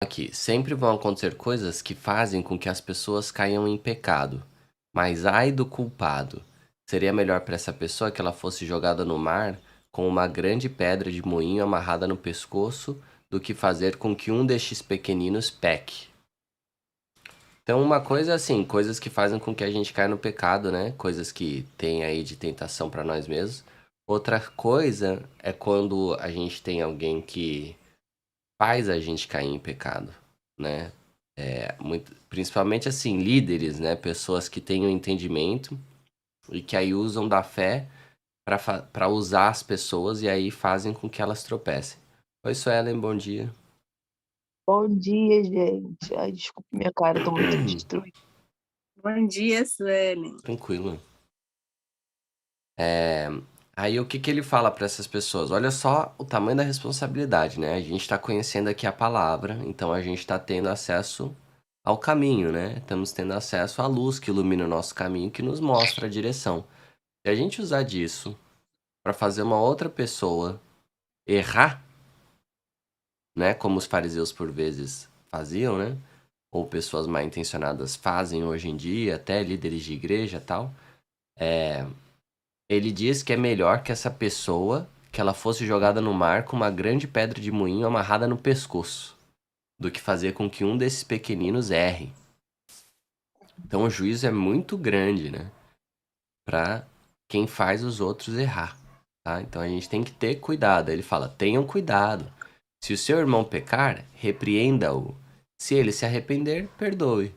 Aqui, sempre vão acontecer coisas que fazem com que as pessoas caiam em pecado. Mas ai do culpado. Seria melhor para essa pessoa que ela fosse jogada no mar com uma grande pedra de moinho amarrada no pescoço do que fazer com que um destes pequeninos peque. Então, uma coisa é assim, coisas que fazem com que a gente caia no pecado, né? Coisas que tem aí de tentação para nós mesmos. Outra coisa é quando a gente tem alguém que faz a gente cair em pecado, né? Principalmente assim, líderes, né? Pessoas que têm o entendimento e que aí usam da fé para usar as pessoas e aí fazem com que elas tropecem. Oi, Suelen, bom dia. Bom dia, gente. Ai, desculpa minha cara, eu tô muito destruída. Bom dia, Suelen. Tranquilo. Aí o que que ele fala para essas pessoas? Olha só o tamanho da responsabilidade, né? A gente está conhecendo aqui a palavra, então a gente está tendo acesso ao caminho, né? Estamos tendo acesso à luz que ilumina o nosso caminho, que nos mostra a direção. Se a gente usar disso para fazer uma outra pessoa errar, né? Como os fariseus por vezes faziam, né? Ou pessoas mal intencionadas fazem hoje em dia, até líderes de igreja e tal. Ele diz que é melhor que essa pessoa, que ela fosse jogada no mar com uma grande pedra de moinho amarrada no pescoço, do que fazer com que um desses pequeninos erre. Então o juízo é muito grande, né? Para quem faz os outros errar, tá? Então a gente tem que ter cuidado. Ele fala: tenham cuidado. Se o seu irmão pecar, repreenda-o. Se ele se arrepender, perdoe.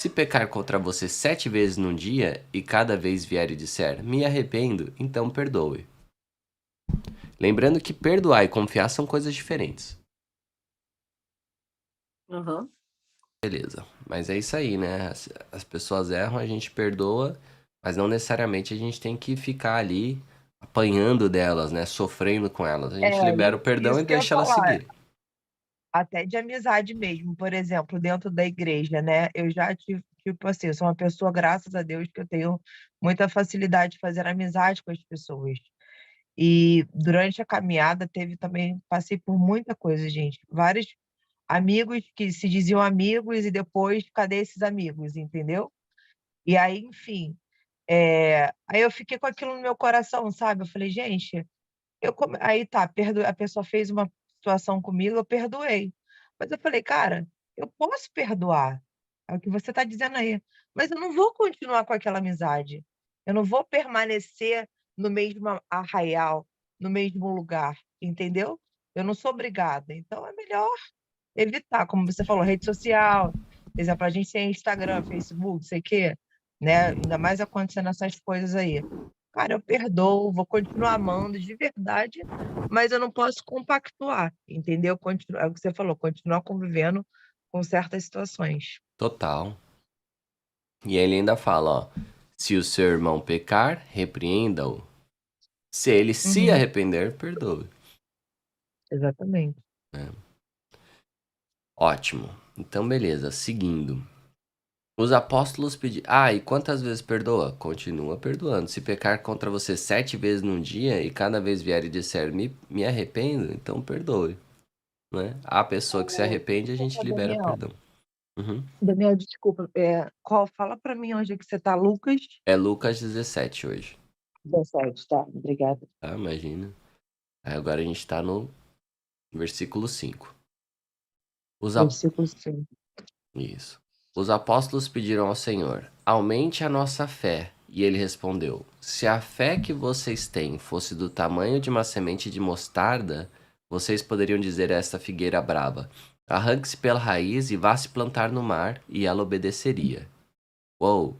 Se pecar contra você 7 vezes num dia e cada vez vier e disser, me arrependo, então perdoe. Lembrando que perdoar e confiar são coisas diferentes. Uhum. Beleza. Mas é isso aí, né? As pessoas erram, a gente perdoa, mas não necessariamente a gente tem que ficar ali apanhando delas, né? Sofrendo com elas. A É, gente libera o perdão e isso que eu ia deixa elas falar, seguirem. até de amizade mesmo, por exemplo, dentro da igreja, né? Eu já tive, tipo assim, eu sou uma pessoa, graças a Deus, que eu tenho muita facilidade de fazer amizade com as pessoas. E durante a caminhada teve também, passei por muita coisa, gente. Vários amigos que se diziam amigos e depois, cadê esses amigos, entendeu? E aí, enfim, aí eu fiquei com aquilo no meu coração, sabe? Eu falei, gente, aí tá, a pessoa fez uma situação comigo, eu perdoei. Mas eu falei, cara, eu posso perdoar, é o que você está dizendo aí, mas eu não vou continuar com aquela amizade. Eu não vou permanecer no mesmo arraial, no mesmo lugar, entendeu? Eu não sou obrigada. Então é melhor evitar, como você falou, rede social. Por exemplo, a gente tem Instagram, Facebook, sei o quê, né? Ainda mais acontecendo essas coisas aí. Cara, eu perdoo, vou continuar amando de verdade, mas eu não posso compactuar, entendeu? É o que você falou, continuar convivendo com certas situações. Total. E ele ainda fala, ó, se o seu irmão pecar, repreenda-o. Se ele se Uhum, arrepender, perdoe. exatamente. Ótimo. Então, beleza. Seguindo. Os apóstolos pediram. Ah, e quantas vezes perdoa? Continua perdoando. Se pecar contra você 7 vezes num dia e cada vez vier e disser me arrependo, então perdoe. Né? A pessoa que se arrepende, a gente Desculpa, libera Daniel. perdão. Uhum. Daniel, desculpa. Fala para mim onde é que você está, Lucas? É Lucas 17 hoje, 17, tá? Obrigada. tá? Imagina. Aí agora a gente tá no versículo 5. Os ap... Versículo 5. Isso. Os apóstolos pediram ao Senhor: aumente a nossa fé. E ele respondeu: se a fé que vocês têm fosse do tamanho de uma semente de mostarda, vocês poderiam dizer a esta figueira brava: arranque-se pela raiz e vá se plantar no mar, e ela obedeceria. Uou!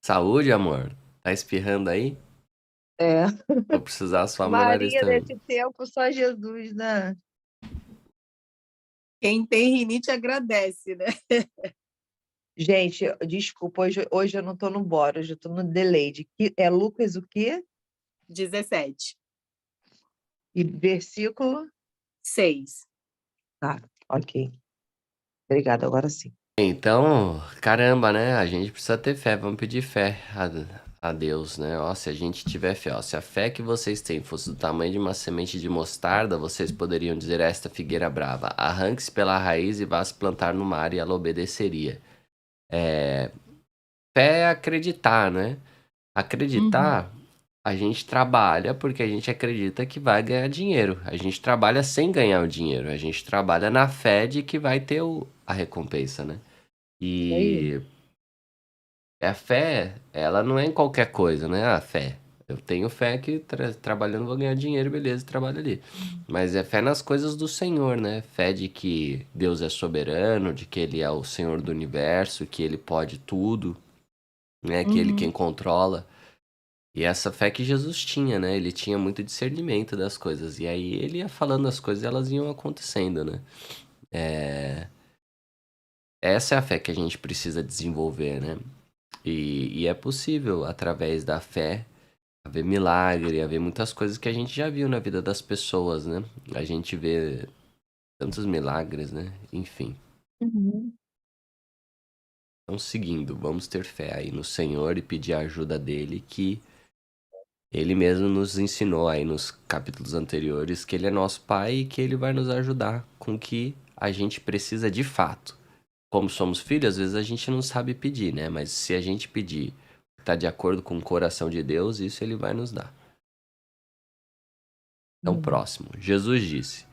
Saúde, amor. Tá espirrando aí? É. Vou precisar suar meu nariz Maria, também. nesse tempo, só Jesus, né? Quem tem rinite agradece, né? Gente, desculpa, hoje eu não tô no bora, hoje eu tô no Delayed. É Lucas o quê? 17. E versículo? 6. Tá, ok. Obrigada, agora sim. Então, caramba, né? A gente precisa ter fé, vamos pedir fé. a Deus, né? Ó, se a gente tiver fé, ó, se a fé que vocês têm fosse do tamanho de uma semente de mostarda, vocês poderiam dizer a esta figueira brava: arranque-se pela raiz e vá se plantar no mar, e ela obedeceria. Fé é acreditar, né? Uhum. Acreditar, a gente trabalha porque a gente acredita que vai ganhar dinheiro. A gente trabalha sem ganhar o dinheiro. A gente trabalha na fé de que vai ter a recompensa, né? Isso aí. E a fé, ela não é em qualquer coisa, né? A fé. Eu tenho fé que trabalhando vou ganhar dinheiro, beleza, trabalho ali. Mas é fé nas coisas do Senhor, né? Fé de que Deus é soberano, de que Ele é o Senhor do universo, que Ele pode tudo, né? Que Ele quem Uhum. controla. E essa fé que Jesus tinha, né? Ele tinha muito discernimento das coisas. E aí ele ia falando as coisas e elas iam acontecendo, né? Essa é a fé que a gente precisa desenvolver, né? E é possível, através da fé, haver milagre, haver muitas coisas que a gente já viu na vida das pessoas, né? A gente vê tantos milagres, né? Enfim. Uhum. Então, seguindo, vamos ter fé aí no Senhor e pedir a ajuda dele, que ele mesmo nos ensinou aí nos capítulos anteriores que ele é nosso pai e que ele vai nos ajudar com o que a gente precisa de fato. Como somos filhos, às vezes a gente não sabe pedir, né? Mas se a gente pedir, tá de acordo com o coração de Deus, isso ele vai nos dar. Então, Hum. próximo. Jesus disse: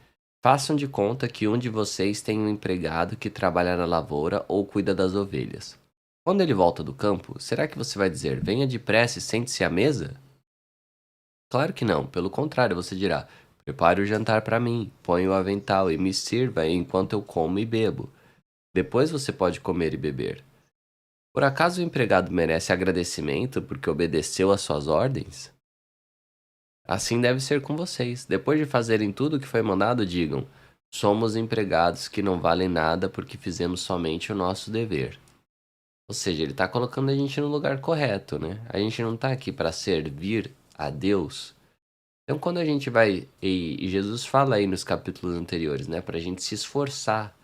façam de conta que um de vocês tem um empregado que trabalha na lavoura ou cuida das ovelhas. Quando ele volta do campo, será que você vai dizer: venha depressa e sente-se à mesa? Claro que não, pelo contrário, você dirá: prepare o jantar para mim, ponha o avental e me sirva enquanto eu como e bebo. Depois você pode comer e beber. Por acaso o empregado merece agradecimento porque obedeceu às suas ordens? Assim deve ser com vocês. Depois de fazerem tudo o que foi mandado, digam: somos empregados que não valem nada porque fizemos somente o nosso dever. Ou seja, ele está colocando a gente no lugar correto, né? A gente não está aqui para servir a Deus. Então, quando a gente vai, e Jesus fala aí nos capítulos anteriores, né, para a gente se esforçar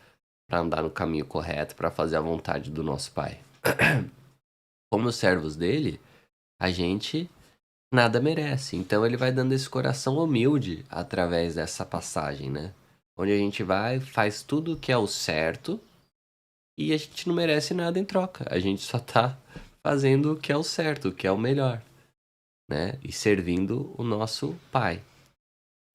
para andar no caminho correto, para fazer a vontade do nosso Pai. Como servos dele, a gente nada merece. Então, ele vai dando esse coração humilde através dessa passagem, né? Onde a gente vai, faz tudo o que é o certo e a gente não merece nada em troca. A gente só tá fazendo o que é o certo, o que é o melhor, né? E servindo o nosso Pai.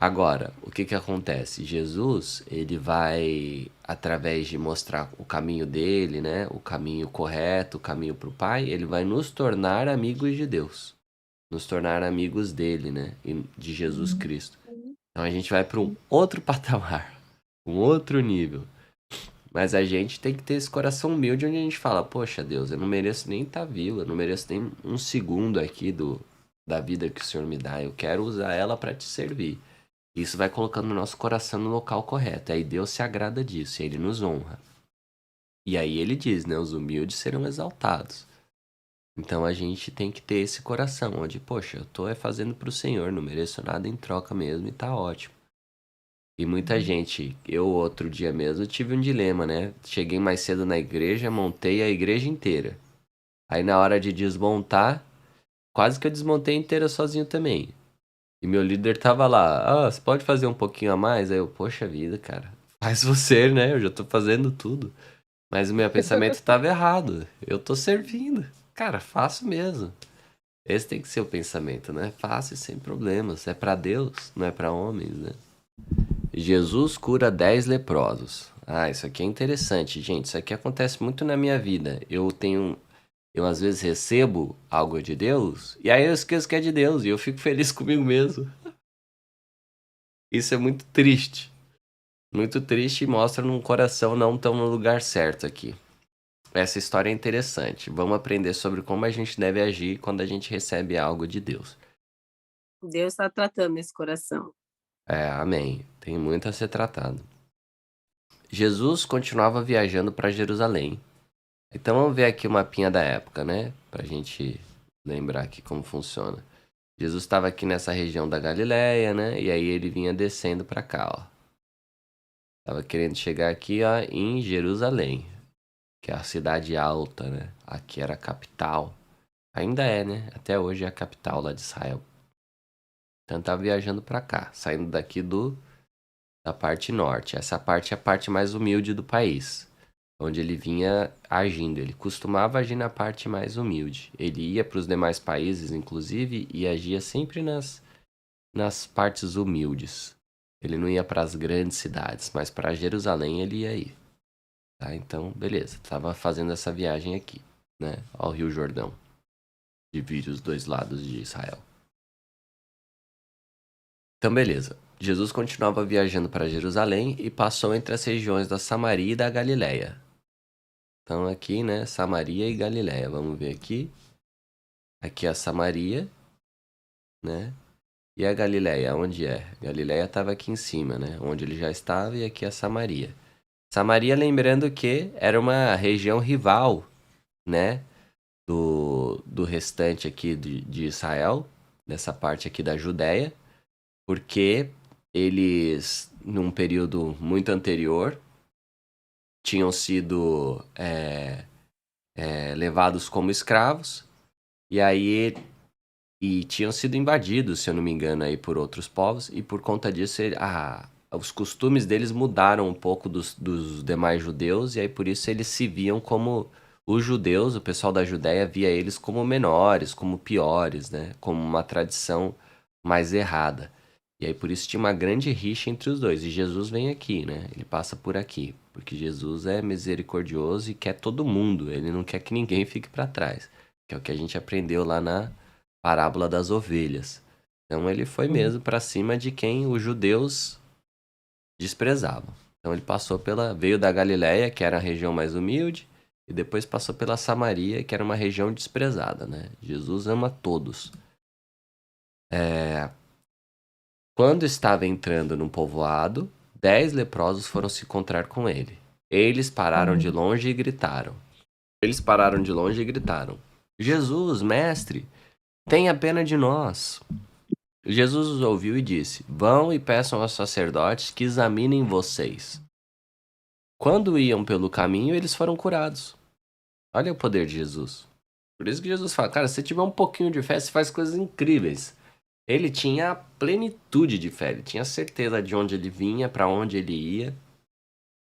Agora, o que que acontece? Jesus, ele vai, através de mostrar o caminho dele, né? O caminho correto, o caminho para o Pai, ele vai nos tornar amigos de Deus. Nos tornar amigos dele, né? De Jesus Uhum. Cristo. Então a gente vai para um outro patamar, um outro nível. Mas a gente tem que ter esse coração humilde onde a gente fala: poxa, Deus, eu não mereço nem estar vivo, eu não mereço nem um segundo aqui da vida que o Senhor me dá. Eu quero usar ela para te servir. Isso vai colocando o nosso coração no local correto. Aí Deus se agrada disso, e ele nos honra. E aí ele diz, né? Os humildes serão exaltados. Então a gente tem que ter esse coração, onde, poxa, eu tô fazendo pro Senhor, não mereço nada em troca mesmo e tá ótimo. E muita Uhum. gente, eu outro dia mesmo tive um dilema, né? Cheguei mais cedo na igreja, montei a igreja inteira. Aí na hora de desmontar, quase que eu desmontei inteira sozinho também. E meu líder tava lá: ah, você pode fazer um pouquinho a mais? Aí eu, poxa vida, cara, faz você, né? Eu já tô fazendo tudo. Mas o meu pensamento tava errado. Eu tô servindo. Cara, faço mesmo. Esse tem que ser o pensamento, né? Faço e sem problemas. É pra Deus, não é pra homens, né? Jesus cura 10 leprosos. Ah, isso aqui é interessante, gente. Isso aqui acontece muito na minha vida. Eu às vezes recebo algo de Deus e aí eu esqueço que é de Deus e eu fico feliz comigo mesmo. Isso é muito triste. Muito triste e mostra num coração não tão no lugar certo aqui. Essa história é interessante. Vamos aprender sobre como a gente deve agir quando a gente recebe algo de Deus. Deus está tratando esse coração. Amém. Tem muito a ser tratado. Jesus continuava viajando para Jerusalém. Então vamos ver aqui o mapinha da época, né? Pra gente lembrar aqui como funciona. Jesus estava aqui nessa região da Galileia, né? E aí ele vinha descendo para cá, ó. Tava querendo chegar aqui, ó, em Jerusalém, que é a cidade alta, né? Aqui era a capital. Ainda é, né? Até hoje é a capital lá de Israel. Então tá viajando pra cá, saindo daqui da parte norte. Essa parte é a parte mais humilde do país, onde ele vinha agindo. Ele costumava agir na parte mais humilde. Ele ia para os demais países, inclusive, e agia sempre nas partes humildes. Ele não ia para as grandes cidades, mas para Jerusalém ele ia ir. Tá? Então, beleza. Tava fazendo essa viagem aqui, né? Ao Rio Jordão. Divide os dois lados de Israel. Então, beleza. Jesus continuava viajando para Jerusalém e passou entre as regiões da Samaria e da Galiléia. Então, aqui, né? Samaria e Galiléia. Vamos ver aqui. Aqui é a Samaria, né? E a Galiléia, onde é? Galiléia estava aqui em cima, né? Onde ele já estava, e aqui é a Samaria. Samaria, lembrando que era uma região rival, né? Do restante aqui de Israel, dessa parte aqui da Judéia, porque eles, num período muito anterior, tinham sido levados como escravos, e aí tinham sido invadidos, se eu não me engano, aí por outros povos, e por conta disso os costumes deles mudaram um pouco dos demais judeus, e aí por isso eles se viam como os judeus, o pessoal da Judéia via eles como menores, como piores, né? Como uma tradição mais errada. E aí por isso tinha uma grande rixa entre os dois. E Jesus vem aqui, né? Ele passa por aqui, porque Jesus é misericordioso e quer todo mundo. Ele não quer que ninguém fique para trás, que é o que a gente aprendeu lá na parábola das ovelhas. Então ele foi mesmo para cima de quem os judeus desprezavam. Então ele veio da Galiléia, que era a região mais humilde, e depois passou pela Samaria, que era uma região desprezada, né? Jesus ama todos. Quando estava entrando num povoado, 10 leprosos foram se encontrar com ele. Eles pararam de longe e gritaram. Jesus, mestre, tenha pena de nós. Jesus os ouviu e disse: Vão e peçam aos sacerdotes que examinem vocês. Quando iam pelo caminho, eles foram curados. Olha o poder de Jesus. Por isso que Jesus fala, cara, se você tiver um pouquinho de fé, você faz coisas incríveis. Ele tinha a plenitude de fé, ele tinha certeza de onde ele vinha, para onde ele ia.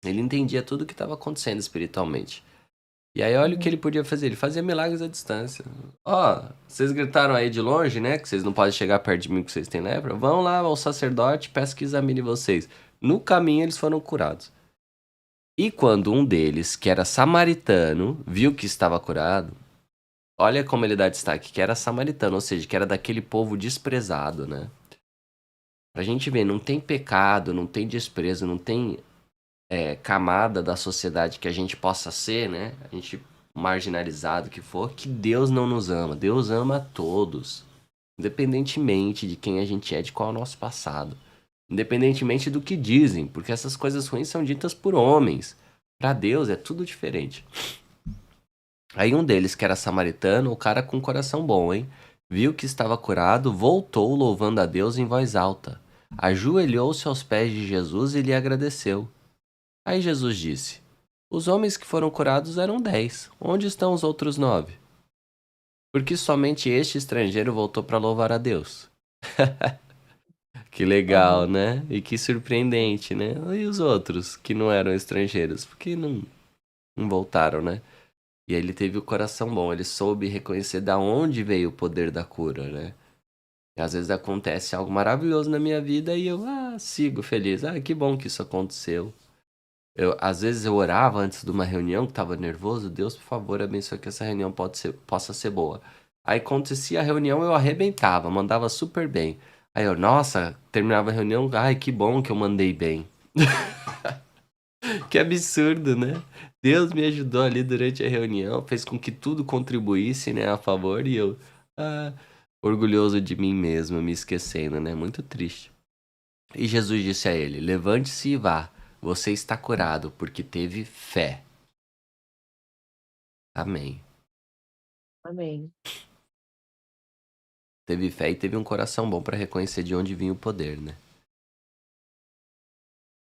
Ele entendia tudo o que estava acontecendo espiritualmente. E aí olha o que ele podia fazer, ele fazia milagres à distância. Ó, vocês gritaram aí de longe, né, que vocês não podem chegar perto de mim porque vocês têm lepra? Vão lá ao sacerdote, peço que examine vocês. No caminho eles foram curados. E quando um deles, que era samaritano, viu que estava curado, olha como ele dá destaque, que era samaritano, ou seja, que era daquele povo desprezado, né? Pra gente ver, não tem pecado, não tem desprezo, não tem camada da sociedade que a gente possa ser, né? A gente marginalizado que for, que Deus não nos ama. Deus ama a todos, independentemente de quem a gente é, de qual é o nosso passado. Independentemente do que dizem, porque essas coisas ruins são ditas por homens. Para Deus é tudo diferente. Aí um deles, que era samaritano, o cara com coração bom, hein? Viu que estava curado, voltou louvando a Deus em voz alta. Ajoelhou-se aos pés de Jesus e lhe agradeceu. Aí Jesus disse: Os homens que foram curados eram 10. Onde estão os outros 9? Porque somente este estrangeiro voltou para louvar a Deus. Que legal, né? E que surpreendente, né? E os outros que não eram estrangeiros? Por que não voltaram, né? E aí ele teve o coração bom, ele soube reconhecer da onde veio o poder da cura, né? E às vezes acontece algo maravilhoso na minha vida e eu sigo feliz. Que bom que isso aconteceu. Às vezes eu orava antes de uma reunião que estava nervoso. Deus, por favor, abençoe que essa reunião possa ser boa. Aí acontecia a reunião, eu arrebentava, mandava super bem. Aí eu, nossa, terminava a reunião, que bom que eu mandei bem. Que absurdo, né? Deus me ajudou ali durante a reunião, fez com que tudo contribuísse, né, a favor, e eu, orgulhoso de mim mesmo, me esquecendo, né? Muito triste. E Jesus disse a ele: Levante-se e vá, você está curado, porque teve fé. Amém. Amém. Teve fé e teve um coração bom para reconhecer de onde vinha o poder, né?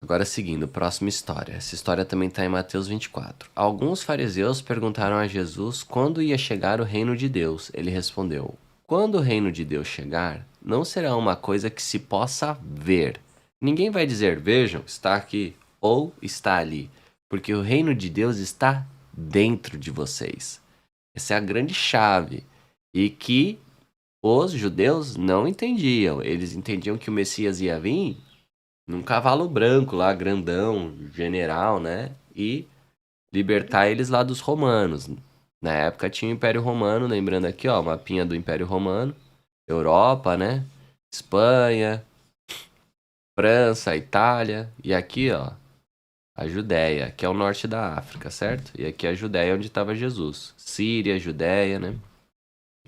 Agora seguindo, próxima história. Essa história também está em Mateus 24. Alguns fariseus perguntaram a Jesus quando ia chegar o reino de Deus. Ele respondeu: Quando o reino de Deus chegar, não será uma coisa que se possa ver. Ninguém vai dizer, vejam, está aqui ou está ali, porque o reino de Deus está dentro de vocês. Essa é a grande chave. E que os judeus não entendiam. Eles entendiam que o Messias ia vir num cavalo branco lá, grandão, general, né? E libertar eles lá dos romanos. Na época tinha o Império Romano, lembrando aqui, ó, mapinha do Império Romano. Europa, né? Espanha, França, Itália. E aqui, ó, a Judéia, que é o norte da África, certo? E aqui é a Judéia, onde estava Jesus. Síria, Judéia, né?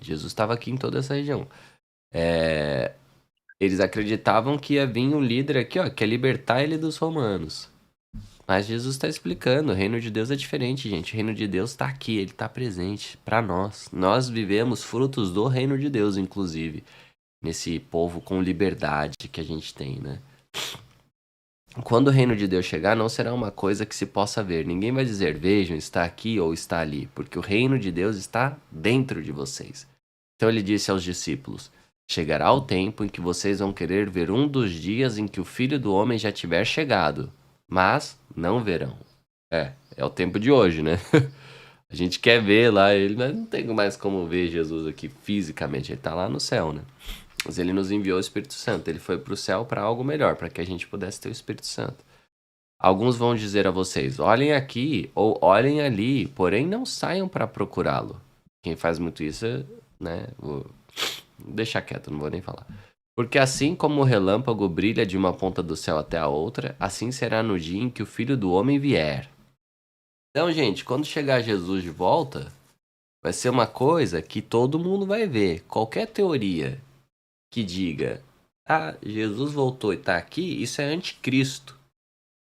Jesus estava aqui em toda essa região. Eles acreditavam que ia vir um líder aqui, ó, que ia libertar ele dos romanos. Mas Jesus está explicando, o reino de Deus é diferente, gente. O reino de Deus está aqui, ele está presente para nós. Nós vivemos frutos do reino de Deus, inclusive, nesse povo com liberdade que a gente tem, né? Quando o reino de Deus chegar, não será uma coisa que se possa ver. Ninguém vai dizer, vejam, está aqui ou está ali, porque o reino de Deus está dentro de vocês. Então ele disse aos discípulos: Chegará o tempo em que vocês vão querer ver um dos dias em que o Filho do Homem já tiver chegado, mas não verão. É o tempo de hoje, né? A gente quer ver lá ele, mas não tem mais como ver Jesus aqui fisicamente. Ele está lá no céu, né? Mas ele nos enviou o Espírito Santo. Ele foi para o céu para algo melhor, para que a gente pudesse ter o Espírito Santo. Alguns vão dizer a vocês, olhem aqui ou olhem ali, porém não saiam para procurá-lo. Quem faz muito isso, né? Vou deixar quieto, não vou nem falar. Porque assim como o relâmpago brilha de uma ponta do céu até a outra, assim será no dia em que o Filho do Homem vier. Então, gente, quando chegar Jesus de volta, vai ser uma coisa que todo mundo vai ver. Qualquer teoria que diga, Jesus voltou e está aqui, isso é anticristo.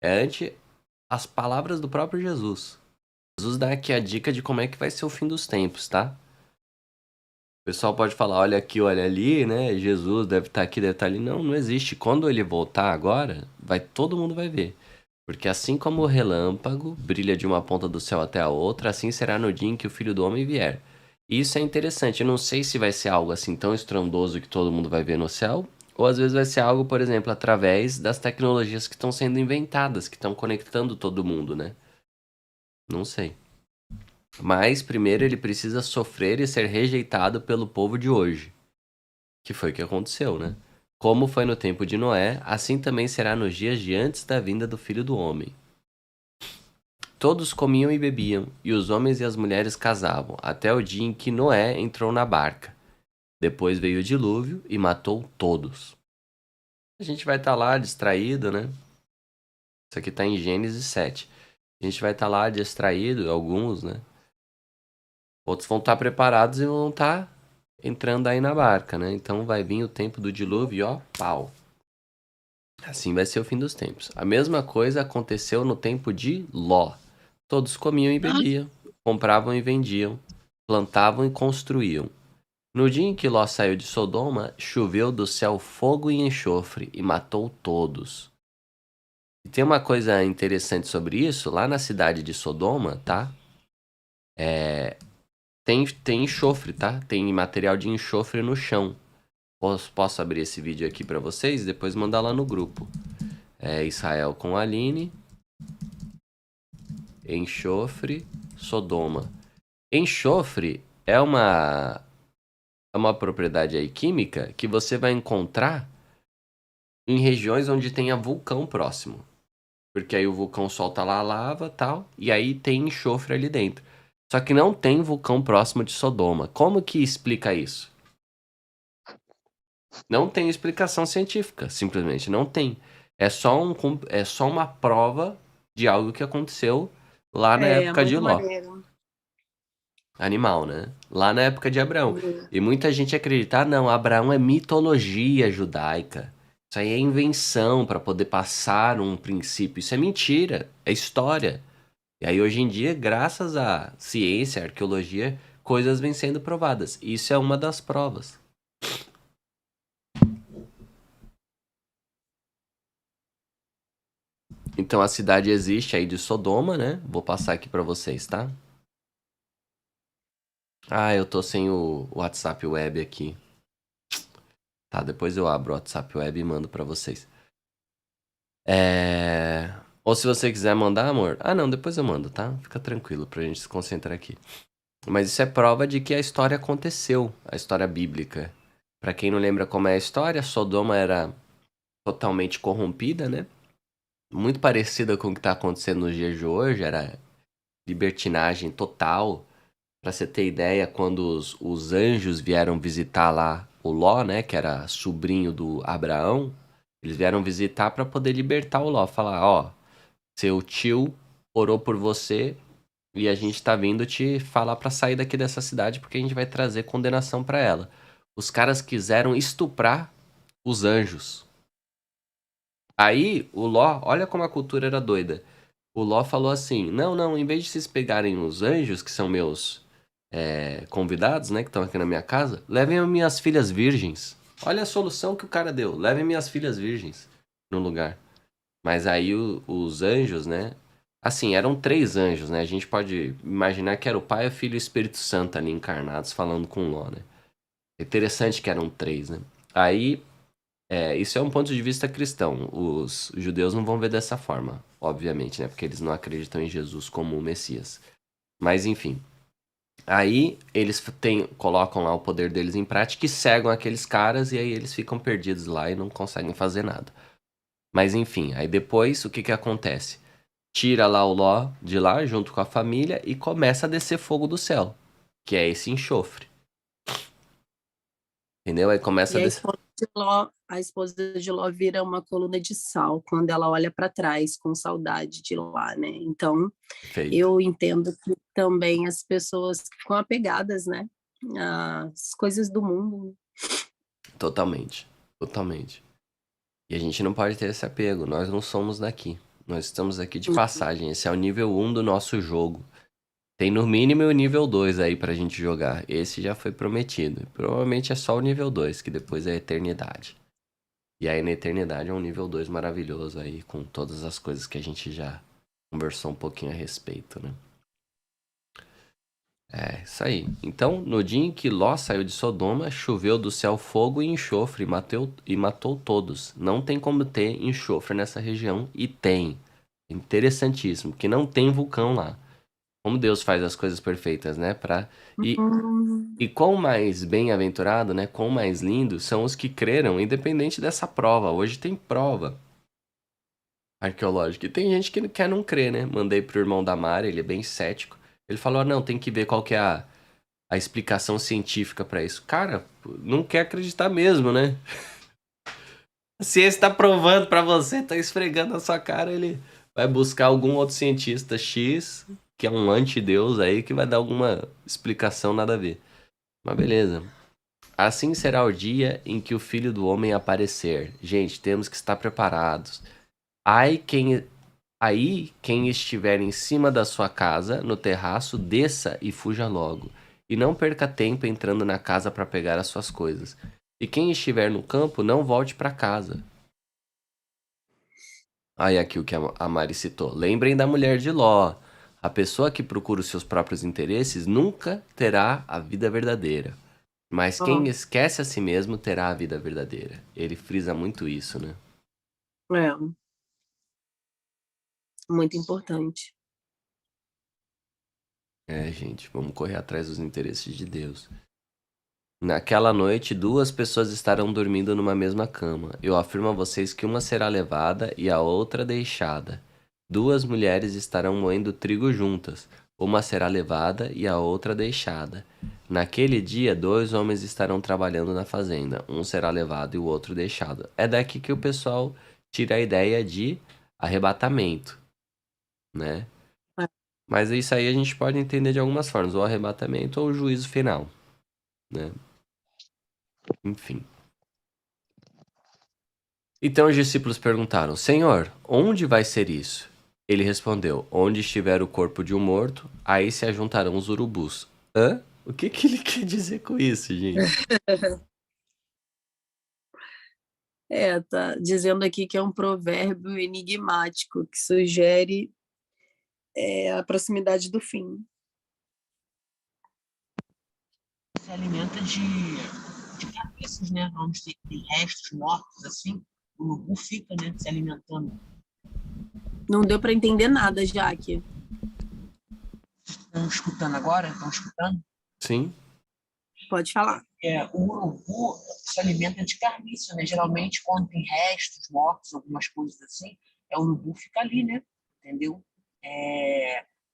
É ante as palavras do próprio Jesus. Jesus dá aqui a dica de como é que vai ser o fim dos tempos, tá? O pessoal pode falar, olha aqui, olha ali, né? Jesus deve estar aqui, deve estar ali. Não, não existe. Quando ele voltar agora, todo mundo vai ver. Porque assim como o relâmpago brilha de uma ponta do céu até a outra, assim será no dia em que o Filho do Homem vier. E isso é interessante. Eu não sei se vai ser algo assim tão estrondoso que todo mundo vai ver no céu, ou às vezes vai ser algo, por exemplo, através das tecnologias que estão sendo inventadas, que estão conectando todo mundo, né? Não sei. Mas primeiro ele precisa sofrer e ser rejeitado pelo povo de hoje. Que foi o que aconteceu, né? Como foi no tempo de Noé, assim também será nos dias de antes da vinda do Filho do Homem. Todos comiam e bebiam, e os homens e as mulheres casavam, até o dia em que Noé entrou na barca. Depois veio o dilúvio e matou todos. A gente vai estar lá distraído, né? Isso aqui está em Gênesis 7. A gente vai estar lá distraído, alguns, né? Outros vão estar preparados e vão estar entrando aí na barca, né? Então vai vir o tempo do dilúvio e ó, pau. Assim vai ser o fim dos tempos. A mesma coisa aconteceu no tempo de Ló. Todos comiam e bebiam, compravam e vendiam, plantavam e construíam. No dia em que Ló saiu de Sodoma, choveu do céu fogo e enxofre e matou todos. E tem uma coisa interessante sobre isso, lá na cidade de Sodoma, tá? Tem enxofre, tá? Tem material de enxofre no chão. Posso abrir esse vídeo aqui pra vocês e depois mandar lá no grupo. Israel com Aline. Enxofre, Sodoma. Enxofre é uma propriedade aí química que você vai encontrar em regiões onde tenha vulcão próximo. Porque aí o vulcão solta lá a lava e tal, e aí tem enxofre ali dentro. Só que não tem vulcão próximo de Sodoma. Como que explica isso? Não tem explicação científica, simplesmente não tem. É só uma prova de algo que aconteceu lá na época de muito Ló. maneiro. Animal, né? Lá na época de Abraão. E muita gente acredita, não, Abraão é mitologia judaica. Isso aí é invenção para poder passar um princípio. Isso é mentira, é história. E aí hoje em dia, graças à ciência, à arqueologia, coisas vêm sendo provadas. Isso é uma das provas. Então a cidade existe aí de Sodoma, né? Vou passar aqui pra vocês, tá? Ah, eu tô sem o WhatsApp Web aqui. Tá, depois eu abro o WhatsApp Web e mando pra vocês. Ou se você quiser mandar, amor. Ah, não, depois eu mando, tá? Fica tranquilo pra gente se concentrar aqui. Mas isso é prova de que a história aconteceu, a história bíblica. Pra quem não lembra como é a história, Sodoma era totalmente corrompida, né? Muito parecida com o que tá acontecendo nos dias de hoje, era libertinagem total. Pra você ter ideia, quando os anjos vieram visitar lá o Ló, né, que era sobrinho do Abraão, eles vieram visitar pra poder libertar o Ló. Falar, ó, seu tio orou por você e a gente tá vindo te falar pra sair daqui dessa cidade porque a gente vai trazer condenação pra ela. Os caras quiseram estuprar os anjos. Aí o Ló, olha como a cultura era doida. O Ló falou assim: não, não, em vez de vocês pegarem os anjos, que são meus convidados, né, que estão aqui na minha casa, levem as minhas filhas virgens. Olha a solução que o cara deu: levem minhas filhas virgens no lugar. Mas aí os anjos, né? Assim, eram 3 anjos, né? A gente pode imaginar que era o Pai, o Filho e o Espírito Santo ali encarnados falando com Ló, né? É interessante que eram 3, né? Aí, isso é um ponto de vista cristão. Os judeus não vão ver dessa forma, obviamente, né? Porque eles não acreditam em Jesus como o Messias. Mas, enfim. Aí, eles colocam lá o poder deles em prática e cegam aqueles caras e aí eles ficam perdidos lá e não conseguem fazer nada. Mas, enfim, aí depois, o que que acontece? Tira lá o Ló de lá, junto com a família, e começa a descer fogo do céu, que é esse enxofre. Entendeu? Aí começa E a descer. a esposa de Ló vira uma coluna de sal quando ela olha para trás com saudade de lá, né? Então, Feito. eu entendo que também as pessoas que ficam apegadas, né, às coisas do mundo. Totalmente. Totalmente. E a gente não pode ter esse apego. Nós não somos daqui. Nós estamos aqui de passagem. Esse é o nível 1 do nosso jogo. Tem no mínimo o nível 2 aí pra gente jogar. Esse já foi prometido. Provavelmente é só o nível 2, que depois é a eternidade. E aí na eternidade é um nível 2 maravilhoso aí, com todas as coisas que a gente já conversou um pouquinho a respeito, né? É, isso aí. Então, no dia em que Ló saiu de Sodoma, choveu do céu fogo e enxofre e matou todos. Não tem como ter enxofre nessa região, e tem. Interessantíssimo, que não tem vulcão lá. Como Deus faz as coisas perfeitas, né? E quão mais bem-aventurado, né? Quão mais lindo são os que creram, independente dessa prova. Hoje tem prova arqueológica. E tem gente que quer não crer, né? Mandei pro irmão da Mara, ele é bem cético. Ele falou: não, tem que ver qual que é a explicação científica pra isso. Cara, não quer acreditar mesmo, né? A ciência tá provando pra você, tá esfregando na sua cara, ele vai buscar algum outro cientista X, que é um antideus aí, que vai dar alguma explicação nada a ver. Mas beleza. Assim será o dia em que o Filho do Homem aparecer. Gente, temos que estar preparados. Aí quem estiver em cima da sua casa, no terraço, desça e fuja logo. E não perca tempo entrando na casa para pegar as suas coisas. E quem estiver no campo, não volte para casa. Aí aqui o que a Mari citou. Lembrem da mulher de Ló. A pessoa que procura os seus próprios interesses nunca terá a vida verdadeira. Mas quem esquece a si mesmo terá a vida verdadeira. Ele frisa muito isso, né? É, muito importante. É, gente, vamos correr atrás dos interesses de Deus. Naquela noite, 2 pessoas estarão dormindo numa mesma cama. Eu afirmo a vocês que uma será levada e a outra deixada. 2 mulheres estarão moendo trigo juntas. Uma será levada e a outra deixada. Naquele dia, 2 homens estarão trabalhando na fazenda. Um será levado e o outro deixado. É daqui que o pessoal tira a ideia de arrebatamento, né? É. Mas isso aí a gente pode entender de algumas formas. Ou arrebatamento ou o juízo final, né? Enfim. Então os discípulos perguntaram: Senhor, onde vai ser isso? Ele respondeu: Onde estiver o corpo de um morto, aí se ajuntarão os urubus. Hã? O que ele quer dizer com isso, gente? Tá dizendo aqui que é um provérbio enigmático que sugere a proximidade do fim. Se alimenta de cabeças, né? Onde tem restos mortos, assim, o urubu fica, né, se alimentando. Não deu para entender nada, Jaque. Estão escutando agora? Estão escutando? Sim. Pode falar. O urubu se alimenta de carniça, né? Geralmente, quando tem restos mortos, algumas coisas assim, o urubu fica ali, né? Entendeu?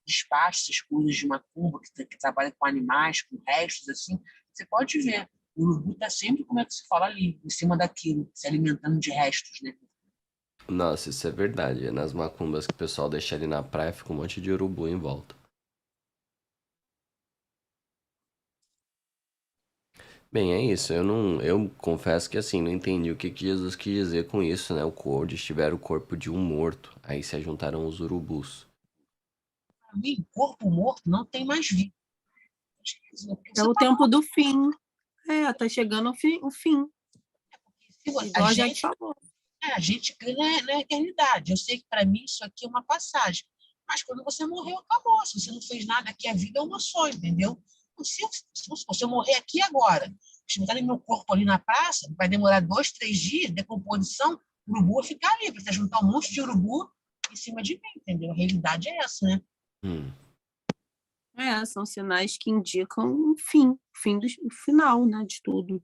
Despacha essas coisas de macumba, que trabalha com animais, com restos, assim. Você pode ver, o urubu está sempre, como é que se fala ali, em cima daquilo, se alimentando de restos, né? Nossa, isso é verdade. É nas macumbas que o pessoal deixa ali na praia, fica um monte de urubu em volta. Bem, é isso. Eu confesso que assim, não entendi o que Jesus quis dizer com isso, né? Onde estiver o corpo de um morto, aí se juntaram os urubus. Para mim, corpo morto não tem mais vida. É o tempo do fim. Tá chegando o fim. Igual a gente falou. A gente crê na eternidade. Eu sei que para mim isso aqui é uma passagem. Mas quando você morreu, acabou. Se você não fez nada aqui, a vida é uma só, entendeu? Se eu morrer aqui agora, se botar meu corpo ali na praça, vai demorar 2, 3 dias, decomposição, o urubu vai ficar ali, vai juntar um monte de urubu em cima de mim, entendeu? A realidade é essa, né? São sinais que indicam o fim do final, né, de tudo.